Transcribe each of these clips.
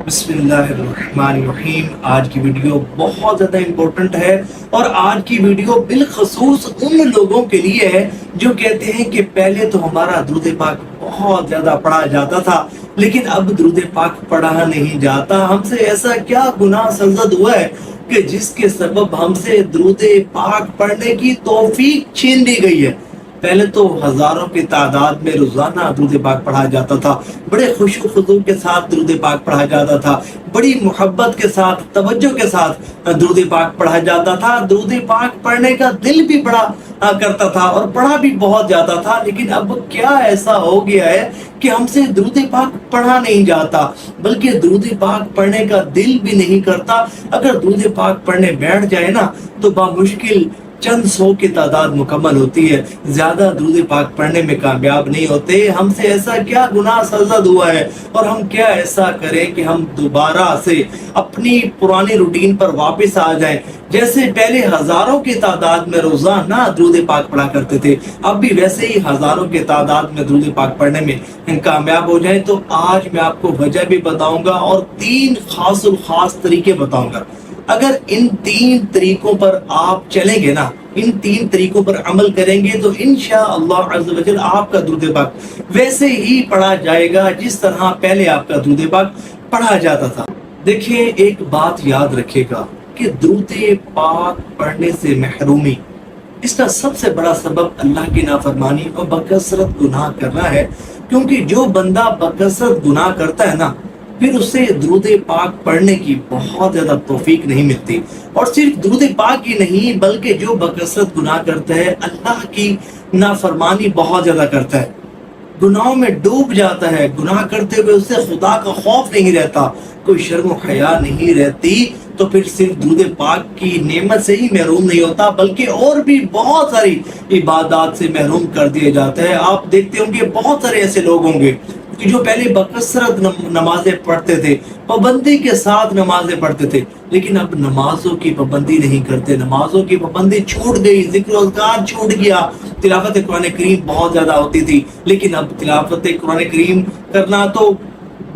بسم اللہ الرحمن الرحیم۔ آج کی ویڈیو بہت زیادہ امپورٹنٹ ہے اور آج کی ویڈیو بالخصوص ان لوگوں کے لیے ہے جو کہتے ہیں کہ پہلے تو ہمارا درود پاک بہت زیادہ پڑھا جاتا تھا لیکن اب درود پاک پڑھا نہیں جاتا۔ ہم سے ایسا کیا گناہ سرزد ہوا ہے کہ جس کے سبب ہم سے درود پاک پڑھنے کی توفیق چھین لی گئی ہے؟ پہلے تو ہزاروں کی تعداد میں روزانہ درود پاک پڑھا جاتا تھا، بڑے خوش و خضوع کے ساتھ درود پاک پڑھا جاتا تھا، بڑی محبت کے ساتھ توجہ کے ساتھ درود پاک پڑھا جاتا تھا۔ درود پاک پڑھنے کا دل بھی بڑا کرتا تھا اور پڑھا بھی بہت جاتا تھا، لیکن اب کیا ایسا ہو گیا ہے کہ ہم سے درود پاک پڑھا نہیں جاتا بلکہ درود پاک پڑھنے کا دل بھی نہیں کرتا۔ اگر درود پاک پڑھنے بیٹھ جائے نا تو بامشکل چند سو کی تعداد مکمل ہوتی ہے، زیادہ درود پاک پڑھنے میں کامیاب نہیں ہوتے۔ ہم سے ایسا کیا گناہ سرزد ہوا ہے اور ہم کیا ایسا کریں کہ ہم دوبارہ سے اپنی پرانی روٹین پر واپس آ جائیں؟ جیسے پہلے ہزاروں کی تعداد میں روزانہ درود پاک پڑھا کرتے تھے، اب بھی ویسے ہی ہزاروں کی تعداد میں درود پاک پڑھنے میں کامیاب ہو جائیں۔ تو آج میں آپ کو وجہ بھی بتاؤں گا اور تین خاص طریقے بتاؤں گا۔ اگر ان تین طریقوں پر آپ چلیں گے نا، ان تین طریقوں پر عمل کریں گے تو انشاءاللہ عز و جل آپ کا درود پاک ویسے ہی پڑھا جائے گا جس طرح پہلے آپ کا درود پاک پڑھا جاتا تھا۔ دیکھیں، ایک بات یاد رکھے گا کہ درود پاک پڑھنے سے محرومی، اس کا سب سے بڑا سبب اللہ کی نافرمانی اور بکثرت گناہ کرنا ہے، کیونکہ جو بندہ بکثرت گناہ کرتا ہے نا پھر اسے درود پاک پڑھنے کی بہت زیادہ توفیق نہیں ملتی۔ اور صرف درود پاک ہی نہیں بلکہ جو بکثرت گناہ کرتا ہے اللہ کی نافرمانی بہت زیادہ کرتا ہے، گناہوں میں ڈوب جاتا ہے، گناہ کرتے ہوئے اسے خدا کا خوف نہیں رہتا، کوئی شرم و حیا نہیں رہتی، تو پھر صرف درود پاک کی نعمت سے ہی محروم نہیں ہوتا بلکہ اور بھی بہت ساری عبادات سے محروم کر دیا جاتا ہے۔ آپ دیکھتے ہوں گے بہت سارے ایسے لوگ ہوں گے کہ جو پہلے بکثرت نمازیں پڑھتے تھے، پابندی کے ساتھ نمازیں پڑھتے تھے، لیکن اب نمازوں کی پابندی نہیں کرتے، نمازوں کی پابندی چھوٹ گئی، ذکر و اذکار چھوٹ گیا۔ تلاوت قرآن کریم بہت زیادہ ہوتی تھی لیکن اب تلاوت قرآن کریم کرنا تو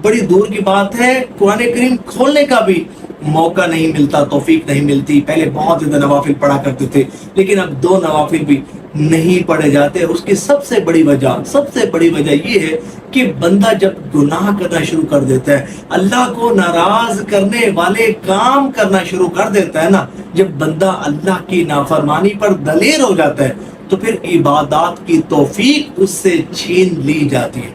بڑی دور کی بات ہے، قرآن کریم کھولنے کا بھی موقع نہیں ملتا، توفیق نہیں ملتی۔ پہلے بہت زیادہ نوافل پڑھا کرتے تھے لیکن اب 2 نوافل بھی نہیں پڑھے جاتے۔ اس کی سب سے بڑی وجہ یہ ہے کہ بندہ جب گناہ کرنا شروع کر دیتا ہے، اللہ کو ناراض کرنے والے کام کرنا شروع کر دیتا ہے نا، جب بندہ اللہ کی نافرمانی پر دلیر ہو جاتا ہے تو پھر عبادات کی توفیق اس سے چھین لی جاتی ہے،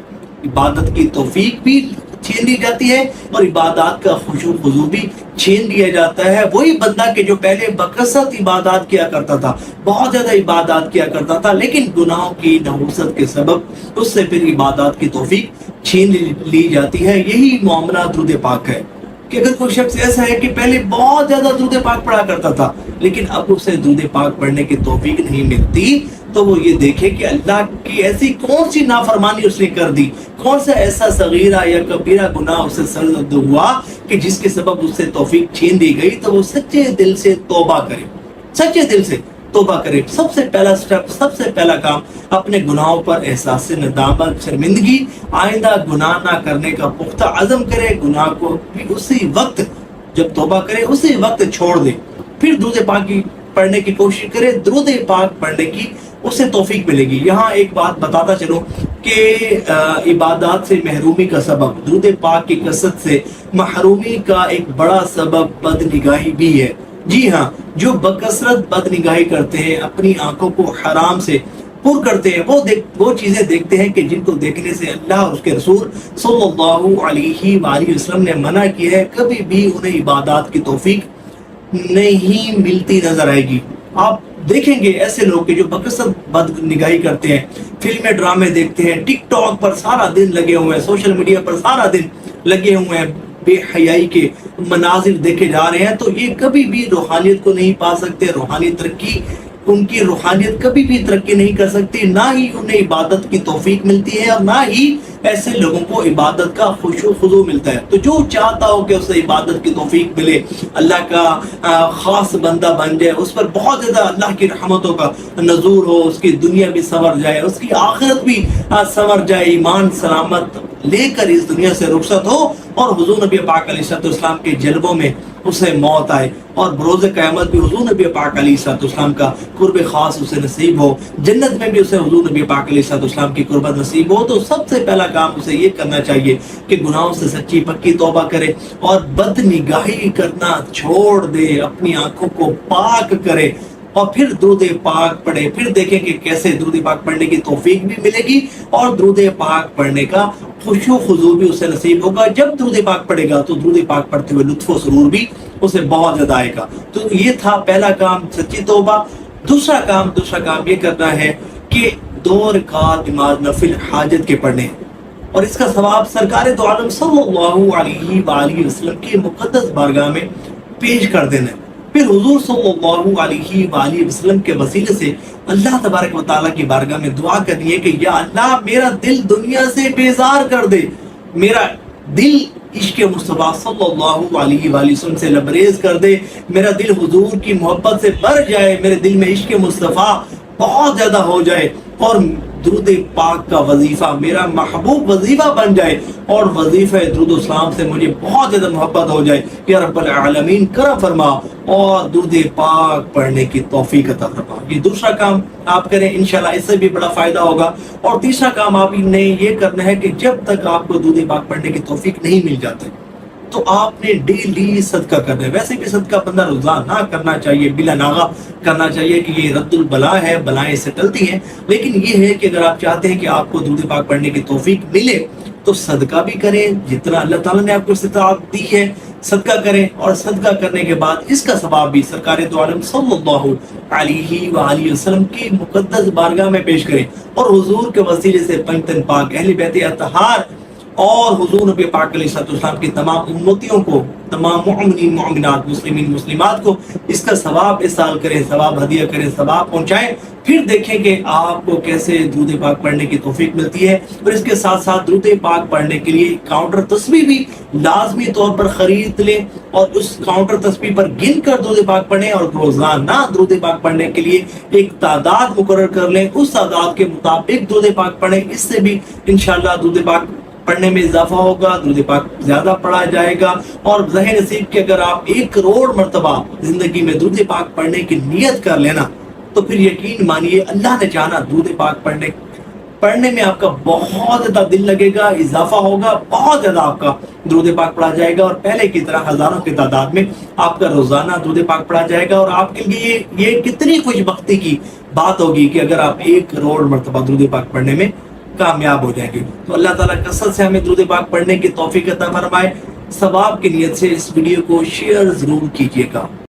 عبادت کی توفیق بھی چھین لی جاتی ہے اور عبادات کا خشوع خضوع بھی چھین لیا جاتا ہے۔ وہی بندہ کہ جو پہلے بکثرت عبادات کیا کرتا تھا، بہت زیادہ عبادات کیا کرتا تھا، لیکن گناہوں کی نحوست کے سبب اس سے پھر عبادات کی توفیق چھین لی جاتی ہے۔ یہی معاملہ درود پاک ہے کہ اگر کوئی شخص ایسا ہے کہ پہلے بہت زیادہ درود پاک پڑھا کرتا تھا لیکن اب اسے درود پاک پڑھنے کی توفیق نہیں ملتی، تو وہ یہ دیکھے کہ اللہ کی ایسی کون سی نافرمانی اس نے کر دی، کون سا ایسا صغیرہ یا کبیرہ گناہ اسے سرزد ہوا کہ جس کے سبب اس سے توفیق چھین دی گئی۔ تو وہ سچے دل سے توبہ کرے، سچے دل سے توبہ کرے۔ سب سے پہلا سٹیپ، سب سے پہلا کام، اپنے گناہوں پر احساس ندامت، شرمندگی، آئندہ گناہ نہ کرنے کا پختہ عزم کرے۔ گناہ کو بھی اسی وقت جب توبہ کرے اسی وقت چھوڑ دے، پھر درود پاک پڑھنے کی کوشش کرے، درود پاک پڑھنے کی اسے توفیق ملے گی۔ یہاں ایک بات بتاتا چلوں کہ عبادات سے محرومی کا سبب، درود پاک کی کثرت سے محرومی کا ایک بڑا سبب بدنگاہی بھی ہے۔ جی ہاں، جو بکثرت بدنگاہی کرتے ہیں، اپنی آنکھوں کو حرام سے پر کرتے ہیں، وہ چیزیں دیکھتے ہیں کہ جن کو دیکھنے سے اللہ اور اس کے رسول صلی اللہ علیہ وآلہ وسلم نے منع کیا ہے، کبھی بھی انہیں عبادات کی توفیق نہیں ملتی نظر آئے گی۔ آپ دیکھیں گے ایسے لوگ کہ جو بکثرت بد نگاہی کرتے ہیں، فلمیں ڈرامے دیکھتے ہیں، ٹک ٹاک پر سارا دن لگے ہوئے ہیں، سوشل میڈیا پر سارا دن لگے ہوئے ہیں، بے حیائی کے مناظر دیکھے جا رہے ہیں، تو یہ کبھی بھی روحانیت کو نہیں پا سکتے۔ روحانی ترقی، ان کی روحانیت کبھی بھی ترقی نہیں کر سکتی، نہ ہی انہیں عبادت کی توفیق ملتی ہے اور نہ ہی ایسے لوگوں کو عبادت کا خشوع خضوع ملتا ہے۔ تو جو چاہتا ہو کہ اسے عبادت کی توفیق ملے، اللہ کا خاص بندہ بن جائے، اس پر بہت زیادہ اللہ کی رحمتوں کا نزول ہو، اس کی دنیا بھی سنور جائے، اس کی آخرت بھی سنور جائے، ایمان سلامت لے کر اس دنیا سے رخصت ہو، اور حضور نبی پاک علیہ السلام کے جلووں میں اسے موت آئے اور بروز قیامت بھی حضور نبی پاک علیہ السلام کا قرب خاص اسے نصیب ہو، جنت میں بھی اسے حضور نبی پاک علیہ السلام کی قربت نصیب ہو، تو سب سے پہلا کام اسے یہ کرنا چاہیے کہ گناہوں سے سچی پکی توبہ کرے اور بد نگاہی کرنا چھوڑ دے، اپنی آنکھوں کو پاک کرے اور پھر درود پاک پڑھے۔ پھر دیکھیں کہ کیسے درود پاک پڑھنے کی توفیق بھی ملے گی اور درود پاک پڑھنے کا خشوع و خضوع بھی اسے نصیب ہوگا۔ جب درود پاک پڑھے گا تو درود پاک پڑھتے ہوئے لطف و سرور بھی اسے بہت زیادہ آئے گا۔ تو یہ تھا پہلا کام، سچی توبہ۔ دوسرا کام یہ کرنا ہے کہ 2 رکعت نماز نفل حاجت کے پڑھنے، اور اس کا ثواب سرکار دو عالم صلی اللہ علیہ وآلہ وسلم کی مقدس بارگاہ میں پیش کر دینا ہے۔ پھر حضور صلی اللہ علیہ وآلہ وسلم کے وسیلے سے اللہ تبارک و تعالیٰ کی بارگاہ میں دعا کرنی ہے کہ یا اللہ میرا دل دنیا سے بیزار کر دے، میرا دل عشق مصطفیٰ صلی اللہ علیہ وآلہ وسلم سے لبریز کر دے، میرا دل حضور کی محبت سے بھر جائے، میرے دل میں عشق مصطفیٰ بہت زیادہ ہو جائے اور درود پاک کا وظیفہ میرا محبوب وظیفہ بن جائے اور وظیفہ درود و سلام سے مجھے بہت زیادہ محبت ہو جائے۔ یا رب العالمین کرم فرما اور درود پاک پڑھنے کی توفیق عطا فرما۔ یہ دوسرا کام آپ کریں، انشاءاللہ اس سے بھی بڑا فائدہ ہوگا۔ اور تیسرا کام آپ نے یہ کرنا ہے کہ جب تک آپ کو درود پاک پڑھنے کی توفیق نہیں مل جاتی تو آپ نے ڈیلی صدقہ کرنا ہے۔ ویسے بھی صدقہ بندہ روزانہ کرنا چاہیے، بلا ناغہ کرنا چاہیے کہ یہ رد البلا ہے، بلائیں اس سے ٹلتی ہیں، لیکن یہ ہے کہ اگر آپ چاہتے ہیں کہ آپ کو درود پاک پڑھنے کی توفیق ملے تو صدقہ بھی کریں، جتنا اللہ تعالیٰ نے آپ کو استطاعت دی ہے صدقہ کریں، اور صدقہ کرنے کے بعد اس کا ثواب بھی سرکار دو عالم صلی اللہ علیہ وآلہ وسلم کی مقدس بارگاہ میں پیش کریں اور حضور کے وسیلے سے پنجتن پاک اہل بیت اطہار اور حضور نبی پاک علیہ السلام کی تمام امتیوں کو، تمام مومنین مومنات، مسلمین مسلمات کو اس کا ثواب اصال کریں، ثواب ہدیہ کریں، ثواب پہنچائیں۔ پھر دیکھیں کہ آپ کو کیسے درود پاک پڑھنے کی توفیق ملتی ہے۔ اور اس کے ساتھ ساتھ درود پاک پڑھنے کے لیے کاؤنٹر تسبیح بھی لازمی طور پر خرید لیں اور اس کاؤنٹر تسبیح پر گن کر درود پاک پڑھیں، اور روزانہ درود پاک پڑھنے کے لیے ایک تعداد مقرر کر لیں، اس تعداد کے مطابق درود پاک پڑھیں۔ اس سے بھی انشاءاللہ درود پاک پڑھنے میں اضافہ ہوگا، درود پاک زیادہ پڑھا جائے گا، اور ظاہر نصیب کہ اگر آپ 1 کروڑ مرتبہ زندگی میں درود پاک پڑھنے کی نیت کر لینا تو پھر یقین مانیے اللہ نے چاہنا درود پاک پڑھنے میں آپ کا بہت زیادہ دل لگے گا، اضافہ ہوگا، بہت زیادہ آپ کا درود پاک پڑھا جائے گا، اور پہلے کی طرح ہزاروں کی تعداد میں آپ کا روزانہ درود پاک پڑھا جائے گا۔ اور آپ کے لیے یہ کتنی خوش بختی کی بات ہوگی کہ اگر آپ 1 کروڑ مرتبہ درود پاک پڑھنے میں کامیاب ہو جائیں گے۔ تو اللہ تعالیٰ کثرت سے ہمیں درود پاک پڑھنے کی توفیق عطا فرمائے۔ ثواب کی نیت سے اس ویڈیو کو شیئر ضرور کیجیے گا۔